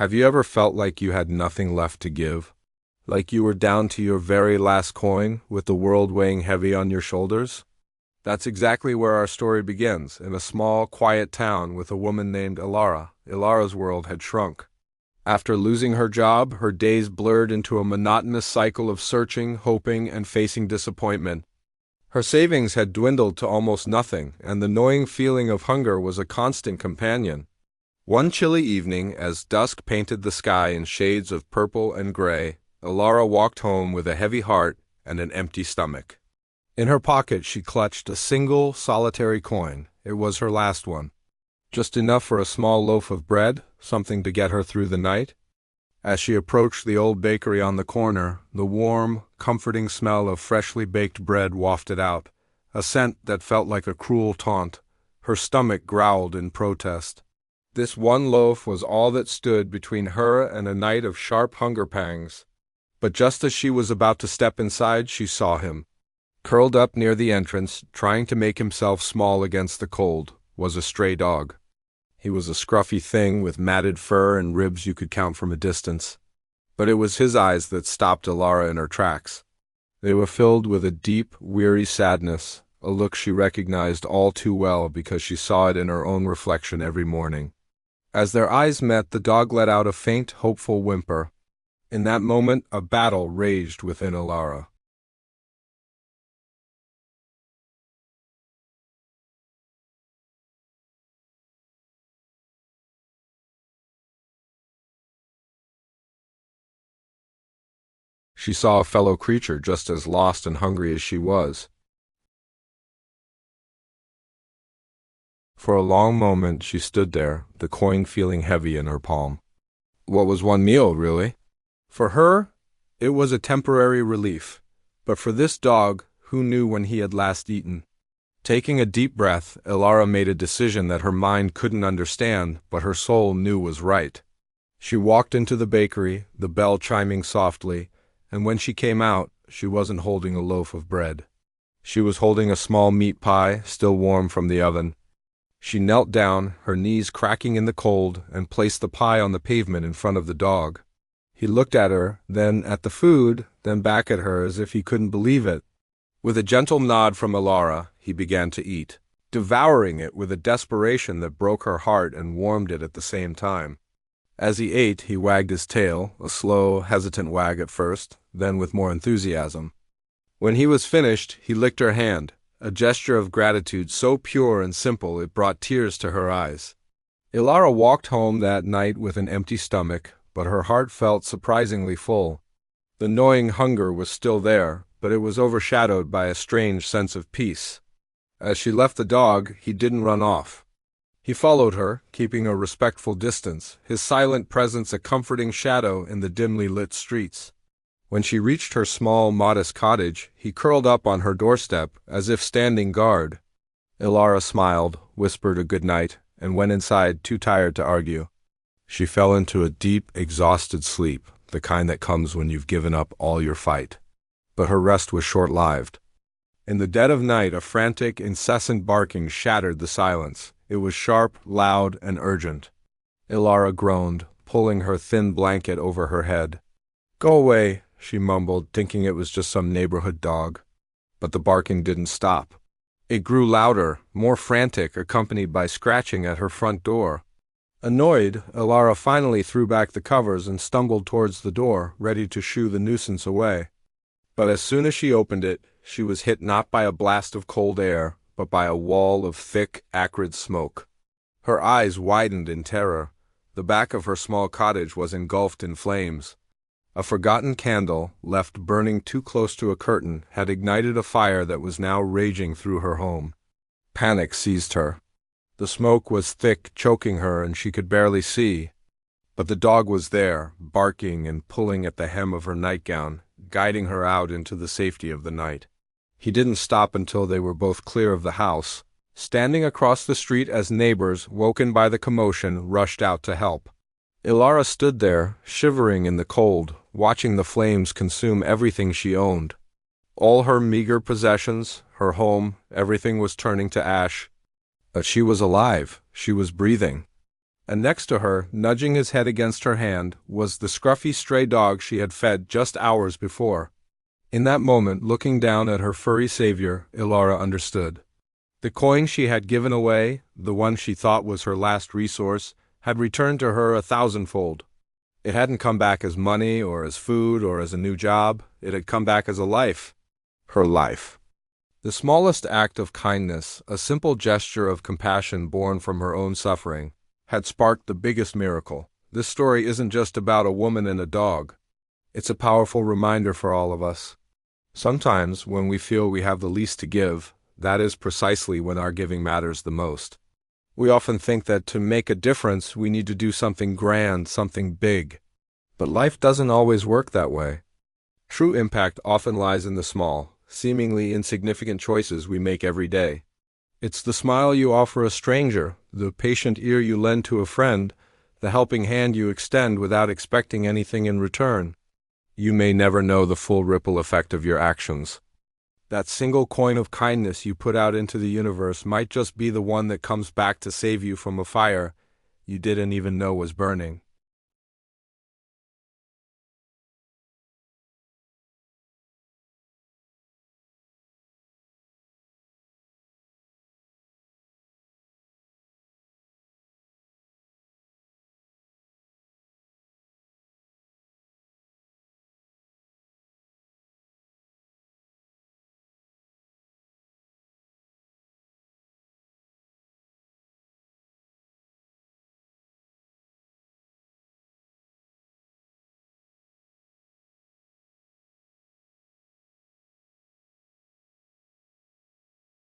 Have you ever felt like you had nothing left to give? Like you were down to your very last coin, with the world weighing heavy on your shoulders? That's exactly where our story begins, in a small, quiet town with a woman named Ilara. Ilara's world had shrunk. After losing her job, her days blurred into a monotonous cycle of searching, hoping, and facing disappointment. Her savings had dwindled to almost nothing, and the gnawing feeling of hunger was a constant companion. One chilly evening, as dusk painted the sky in shades of purple and gray, Ilara walked home with a heavy heart and an empty stomach. In her pocket she clutched a single, solitary coin. It was her last one. Just enough for a small loaf of bread, something to get her through the night. As she approached the old bakery on the corner, the warm, comforting smell of freshly baked bread wafted out, a scent that felt like a cruel taunt. Her stomach growled in protest. This one loaf was all that stood between her and a night of sharp hunger pangs. But just as she was about to step inside, she saw him. Curled up near the entrance, trying to make himself small against the cold, was a stray dog. He was a scruffy thing with matted fur and ribs you could count from a distance. But it was his eyes that stopped Ilara in her tracks. They were filled with a deep, weary sadness, a look she recognized all too well because she saw it in her own reflection every morning. As their eyes met, the dog let out a faint, hopeful whimper. In that moment, a battle raged within Ilara. She saw a fellow creature just as lost and hungry as she was. For a long moment she stood there, the coin feeling heavy in her palm. What was one meal, really? For her, it was a temporary relief. But for this dog, who knew when he had last eaten? Taking a deep breath, Ilara made a decision that her mind couldn't understand, but her soul knew was right. She walked into the bakery, the bell chiming softly, and when she came out, she wasn't holding a loaf of bread. She was holding a small meat pie, still warm from the oven. She knelt down, her knees cracking in the cold, and placed the pie on the pavement in front of the dog. He looked at her, then at the food, then back at her as if he couldn't believe it. With a gentle nod from Ilara, he began to eat, devouring it with a desperation that broke her heart and warmed it at the same time. As he ate, he wagged his tail, a slow, hesitant wag at first, then with more enthusiasm. When he was finished, he licked her hand, a gesture of gratitude so pure and simple it brought tears to her eyes. Ilara walked home that night with an empty stomach, but her heart felt surprisingly full. The gnawing hunger was still there, but it was overshadowed by a strange sense of peace. As she left the dog, he didn't run off. He followed her, keeping a respectful distance, his silent presence a comforting shadow in the dimly lit streets. When she reached her small, modest cottage, he curled up on her doorstep, as if standing guard. Ilara smiled, whispered a good night, and went inside, too tired to argue. She fell into a deep, exhausted sleep, the kind that comes when you've given up all your fight. But her rest was short-lived. In the dead of night, a frantic, incessant barking shattered the silence. It was sharp, loud, and urgent. Ilara groaned, pulling her thin blanket over her head. "Go away," she mumbled, thinking it was just some neighborhood dog. But the barking didn't stop. It grew louder, more frantic, accompanied by scratching at her front door. Annoyed, Ilara finally threw back the covers and stumbled towards the door, ready to shoo the nuisance away. But as soon as she opened it, she was hit not by a blast of cold air, but by a wall of thick, acrid smoke. Her eyes widened in terror. The back of her small cottage was engulfed in flames. A forgotten candle, left burning too close to a curtain, had ignited a fire that was now raging through her home. Panic seized her. The smoke was thick, choking her, and she could barely see. But the dog was there, barking and pulling at the hem of her nightgown, guiding her out into the safety of the night. He didn't stop until they were both clear of the house. Standing across the street as neighbors, woken by the commotion, rushed out to help. Ilara stood there, shivering in the cold, watching the flames consume everything she owned. All her meager possessions, her home, everything was turning to ash. But she was alive. She was breathing. And next to her, nudging his head against her hand, was the scruffy stray dog she had fed just hours before. In that moment, looking down at her furry savior, Ilara understood. The coin she had given away, the one she thought was her last resource, had returned to her 1,000-fold. It hadn't come back as money or as food or as a new job. It had come back as a life. Her life. The smallest act of kindness, a simple gesture of compassion born from her own suffering, had sparked the biggest miracle. This story isn't just about a woman and a dog. It's a powerful reminder for all of us. Sometimes, when we feel we have the least to give, that is precisely when our giving matters the most. We often think that to make a difference, we need to do something grand, something big. But life doesn't always work that way. True impact often lies in the small, seemingly insignificant choices we make every day. It's the smile you offer a stranger, the patient ear you lend to a friend, the helping hand you extend without expecting anything in return. You may never know the full ripple effect of your actions. That single coin of kindness you put out into the universe might just be the one that comes back to save you from a fire you didn't even know was burning.